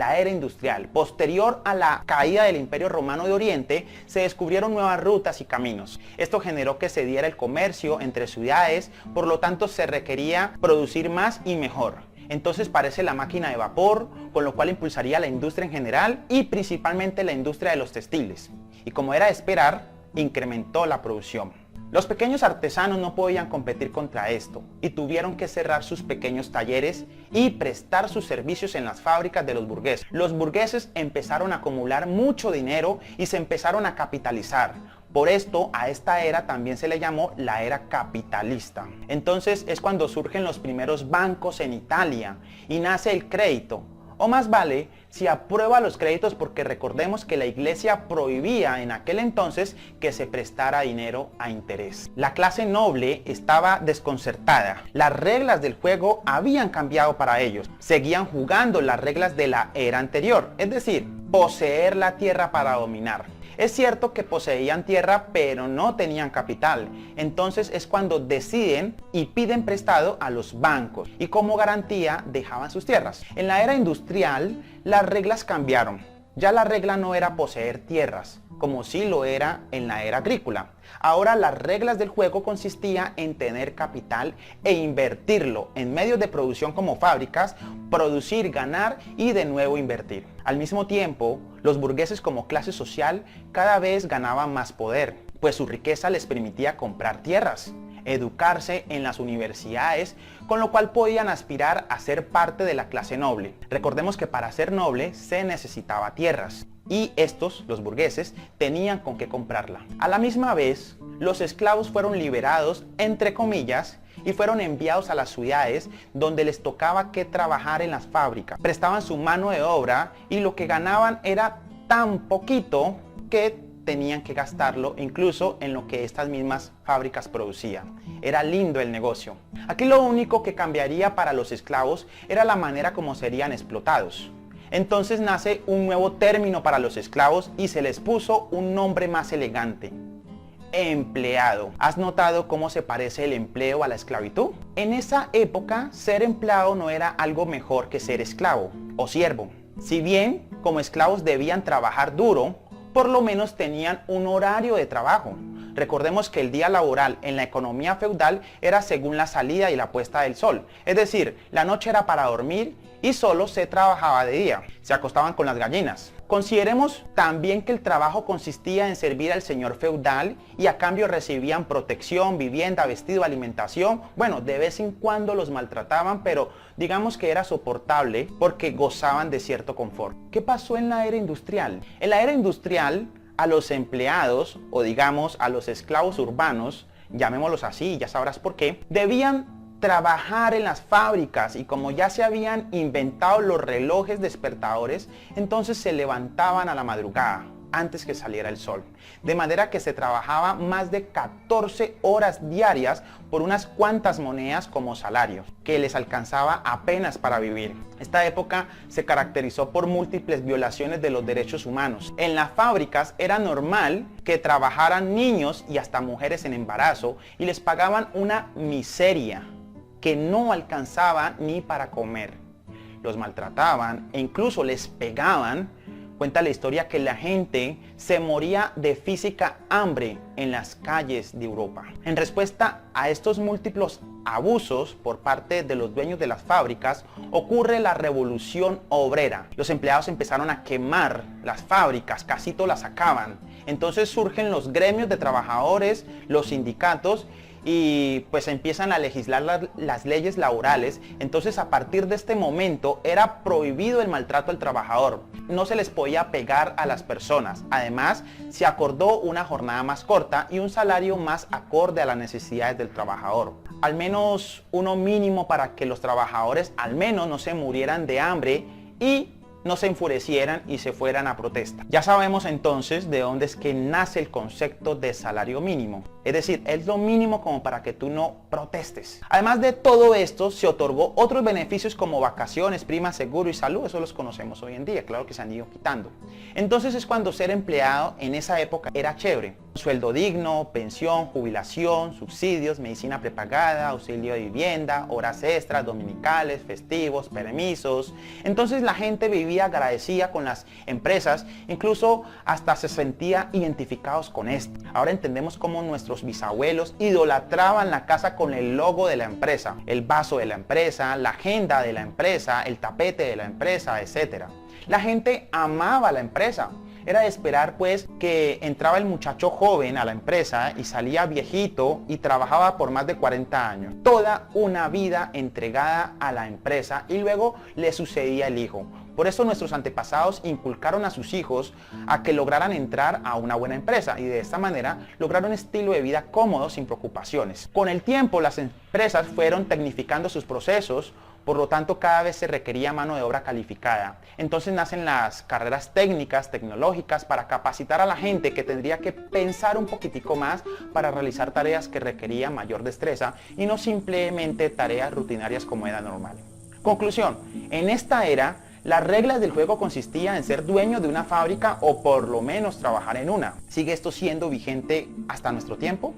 la era industrial. Posterior a la caída del Imperio Romano de Oriente, se descubrieron nuevas rutas y caminos. Esto generó que se diera el comercio entre ciudades, por lo tanto se requería producir más y mejor. Entonces aparece la máquina de vapor, con lo cual impulsaría la industria en general y principalmente la industria de los textiles. Y como era de esperar, incrementó la producción. Los pequeños artesanos no podían competir contra esto y tuvieron que cerrar sus pequeños talleres y prestar sus servicios en las fábricas de los burgueses. Los burgueses empezaron a acumular mucho dinero y se empezaron a capitalizar. Por esto a esta era también se le llamó la era capitalista. Entonces es cuando surgen los primeros bancos en Italia y nace el crédito. O más vale si aprueba los créditos, porque recordemos que la iglesia prohibía en aquel entonces que se prestara dinero a interés. La clase noble estaba desconcertada. Las reglas del juego habían cambiado para ellos. Seguían jugando las reglas de la era anterior, es decir, poseer la tierra para dominar. Es cierto que poseían tierra, pero no tenían capital. Entonces es cuando deciden y piden prestado a los bancos y como garantía dejaban sus tierras. En la era industrial las reglas cambiaron. Ya la regla no era poseer tierras, como sí lo era en la era agrícola. Ahora las reglas del juego consistían en tener capital e invertirlo en medios de producción como fábricas, producir, ganar y de nuevo invertir. Al mismo tiempo, los burgueses como clase social cada vez ganaban más poder, pues su riqueza les permitía comprar tierras, educarse en las universidades, con lo cual podían aspirar a ser parte de la clase noble. Recordemos que para ser noble se necesitaba tierras. Y estos, los burgueses, tenían con qué comprarla. A la misma vez, los esclavos fueron liberados, entre comillas, y fueron enviados a las ciudades donde les tocaba que trabajar en las fábricas. Prestaban su mano de obra y lo que ganaban era tan poquito que tenían que gastarlo incluso en lo que estas mismas fábricas producían. Era lindo el negocio. Aquí lo único que cambiaría para los esclavos era la manera como serían explotados. Entonces nace un nuevo término para los esclavos y se les puso un nombre más elegante: empleado. ¿Has notado cómo se parece el empleo a la esclavitud? En esa época, ser empleado no era algo mejor que ser esclavo o siervo. Si bien como esclavos debían trabajar duro, por lo menos tenían un horario de trabajo. Recordemos que el día laboral en la economía feudal era según la salida y la puesta del sol. Es decir, la noche era para dormir y solo se trabajaba de día. Se acostaban con las gallinas. Consideremos también que el trabajo consistía en servir al señor feudal y a cambio recibían protección, vivienda, vestido, alimentación. Bueno, de vez en cuando los maltrataban, pero digamos que era soportable porque gozaban de cierto confort. ¿Qué pasó en la era industrial? En la era industrial, a los empleados, o digamos a los esclavos urbanos, llamémoslos así, ya sabrás por qué, debían trabajar en las fábricas, y como ya se habían inventado los relojes despertadores, entonces se levantaban a la madrugada antes que saliera el sol, de manera que se trabajaba más de 14 horas diarias por unas cuantas monedas como salario, que les alcanzaba apenas para vivir. Esta época se caracterizó por múltiples violaciones de los derechos humanos. En las fábricas era normal que trabajaran niños y hasta mujeres en embarazo y les pagaban una miseria que no alcanzaba ni para comer. Los maltrataban e incluso les pegaban. Cuenta la historia que la gente se moría de física hambre en las calles de Europa. En respuesta a estos múltiples abusos por parte de los dueños de las fábricas, ocurre la revolución obrera. Los empleados empezaron a quemar las fábricas, casi todas las sacaban. Entonces surgen los gremios de trabajadores, los sindicatos, y pues empiezan a legislar las leyes laborales. Entonces a partir de este momento era prohibido el maltrato al trabajador. No se les podía pegar a las personas. Además, se acordó una jornada más corta y un salario más acorde a las necesidades del trabajador. Al menos uno mínimo para que los trabajadores al menos no se murieran de hambre y no se enfurecieran y se fueran a protesta. Ya sabemos entonces de dónde es que nace el concepto de salario mínimo. Es decir, es lo mínimo como para que tú no protestes. Además de todo esto, se otorgó otros beneficios como vacaciones, prima, seguro y salud. Eso los conocemos hoy en día, claro que se han ido quitando. Entonces es cuando ser empleado en esa época era chévere. Sueldo digno, pensión, jubilación, subsidios, medicina prepagada, auxilio de vivienda, horas extras, dominicales, festivos, permisos. Entonces la gente vivía agradecida con las empresas, incluso hasta se sentía identificados con esto. Ahora entendemos cómo nuestros bisabuelos idolatraban la casa con el logo de la empresa, el vaso de la empresa, la agenda de la empresa, el tapete de la empresa, etc. La gente amaba la empresa. Era de esperar pues que entraba el muchacho joven a la empresa y salía viejito y trabajaba por más de 40 años. Toda una vida entregada a la empresa y luego le sucedía el hijo. Por eso nuestros antepasados inculcaron a sus hijos a que lograran entrar a una buena empresa y de esta manera lograron un estilo de vida cómodo sin preocupaciones. Con el tiempo las empresas fueron tecnificando sus procesos. Por lo tanto, cada vez se requería mano de obra calificada. Entonces nacen las carreras técnicas, tecnológicas, para capacitar a la gente que tendría que pensar un poquitico más para realizar tareas que requerían mayor destreza y no simplemente tareas rutinarias como era normal. Conclusión, en esta era, las reglas del juego consistían en ser dueño de una fábrica o por lo menos trabajar en una. ¿Sigue esto siendo vigente hasta nuestro tiempo?